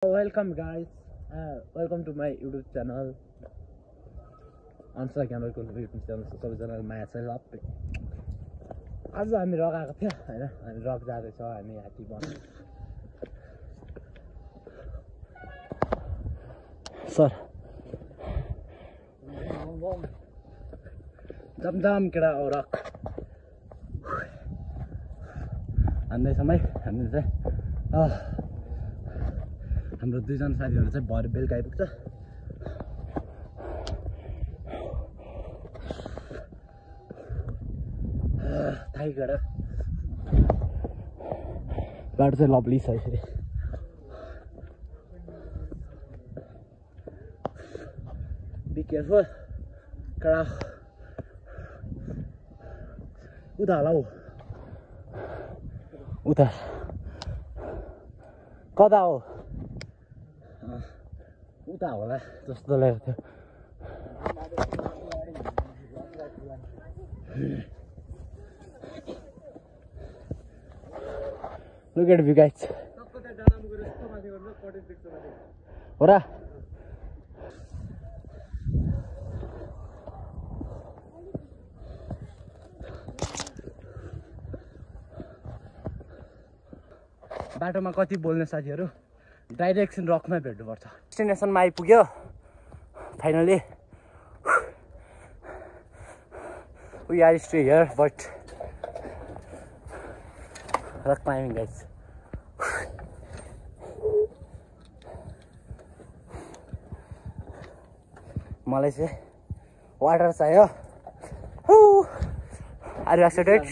Welcome guys, welcome to my YouTube channel. Answer camera को YouTube channel सबैजनालाई माया छ सबै. आज हामी रक आएको थियो हैन, हामी रक जाँदै छौं हामी हात्ती बन. सर जमजम केडा हो रक. हान्दै समय हामी चाहिँ हाम्रो दुईजना साथीहरु चाहिँ भरे बेलुका आइपुग्छ. थाइगडा बाटो चाहिँ लभली छ यसरी. बी केयरफुल कडा उता होला हौ. उता कता हो उता होला जस्तो लागेको थियो. Look at you guys. हो र बाटोमा कति बोल्ने साथीहरु डाइरेक्सन रकमा भेट्नुपर्छ. डेस्टिनेसनमा आइपुग्यो finally. We are still here but rock climbing guys. मलाई चाहिँ वाटर चाहियो. Are you excited?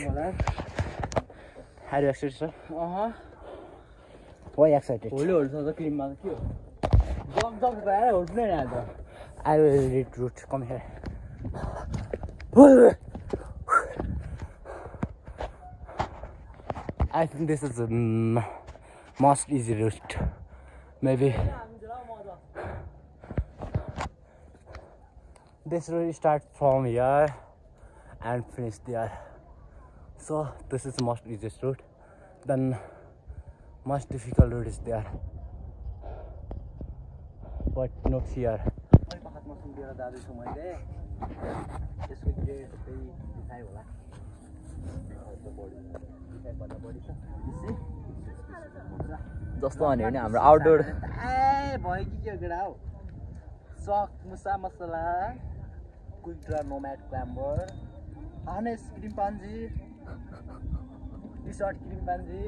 Are you excited sir? Why excited? Holi होल्छ क्रिममा के हो जम गएर होल्ने नि आज. I will read route. Come here. I think this is the most easy route. Maybe this route starts from here and finish there. So this is the most easiest route. Then most difficult route is there, but not here. जस्तो भन्यो भने हाम्रो outdoor भयो कि के केडा हो. सक मुसा मसला quick draw nomad climber harness cream पान्जी टी सर्ट क्रिम पान्जी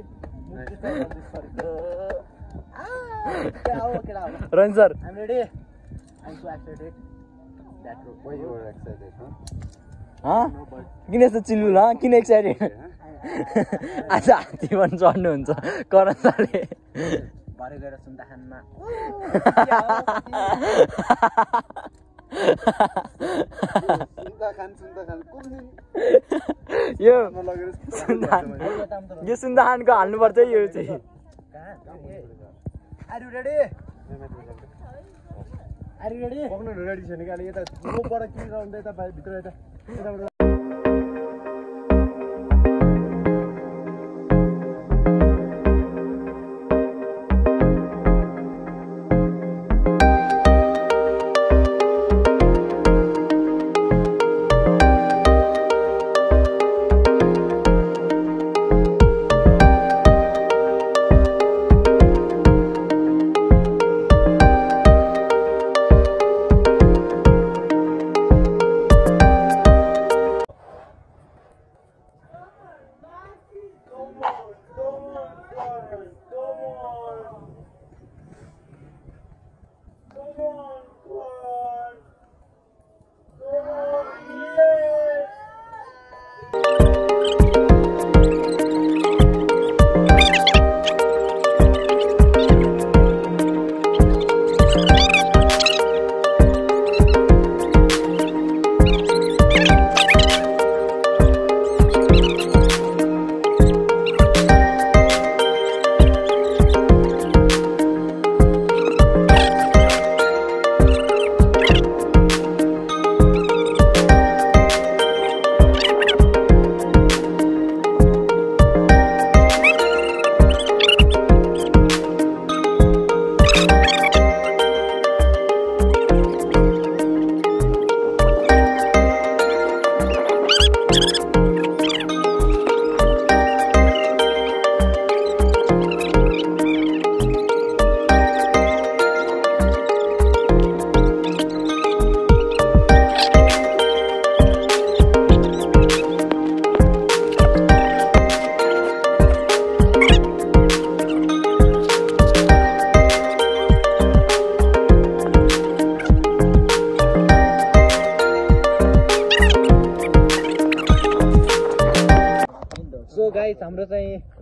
रन sir. I'm ready. I'm so excited. That road. Why you are excited, huh? किन यस्तो चिल्लु ल किन एक्साइटेड. आज हात्ती पनि चढ्नुहुन्छ करण सरले. भरे गएर सुन्दाखानमा सुन्दाखान कुन दिन यो लगेर सुन्दाखानको हाल्नुपर्छ यो चाहिँ. Are you ready? Are you ready? पक्न रेडी छैन कि अहिले यता रोपबाट किनेर आउँदा यता भित्र यता यताबाट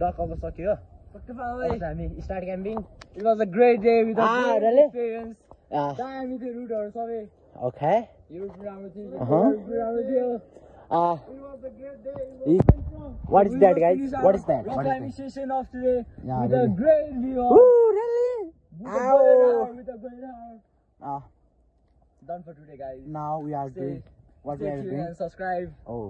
ब्लग अब सक्यो Okay, family. हामी start camping It was a great day with a Ah, great really? experience. Daami थियो रुटहरु सबै ओके यो पनि राम्रो थियो Uh-huh. यो पनि राम्रो थियो It was a great day. What is We that, just guys? finished What our is that? rock What is climbing session of today Yeah, with really. a great view of Ooh, really? with a Ow. golden hour, with a golden hour. Done for today, guys. Now we are doing what we Stay are tuned doing. and subscribe. Oh.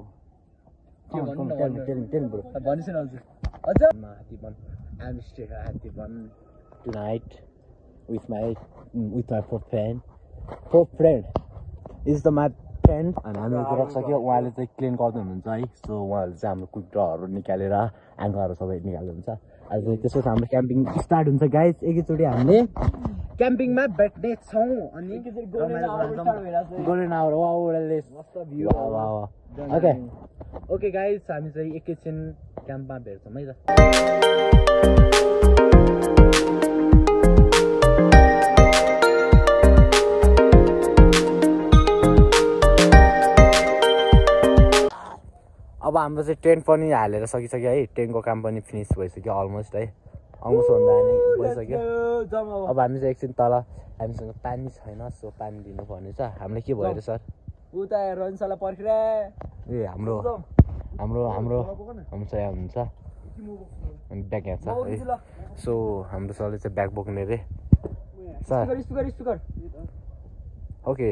के Come on, भन्नु tell न me, tell me, bro. भनिस् न हजुर अझ Hatibon. I'm staying at Hatibon tonight with my fourth friend. Fourth friend is my friend. अनि हामी गएर सक्यो उहाँले चाहिँ क्लिन गर्दै हुनुहुन्छ है सो उहाँले चाहिँ हाम्रो क्विक ड्रहरू निकालेर एङ्करहरू सबै निकाल्नुहुन्छ आज चाहिँ त्यसो हाम्रो क्याम्पिङ स्टार्ट हुन्छ गाइस एकैचोटि हामीले क्याम्पिङमा भेट्ने छौँ अनि गोल्डन आवर वाउले मस्त भ्यू ओके ओके गाइस हामी चाहिँ एकैछिन क्याम्पमा भेट्छौँ है त अब हाम्रो चाहिँ टेन्ट पनि हालेर सकिसक्यो है टेन्टको काम पनि फिनिस भइसक्यो अलमोस्ट है अलमोस्ट भन्दा नि भइसक्यो अब हामी चाहिँ एकछिन तल हामीसँग पानी छैन सो पानी दिनुपर्ने छ हामीले के भयो अरे सर उता रन्साला पर्खिरा ए हाम्रो हाम्रो हाम्रो हुन्छ यहाँ हुनुहुन्छ अनि ब्याग यहाँ छ है सो हाम्रो सरले चाहिँ ब्याग बोक्ने अरे सर स्पिकर ओके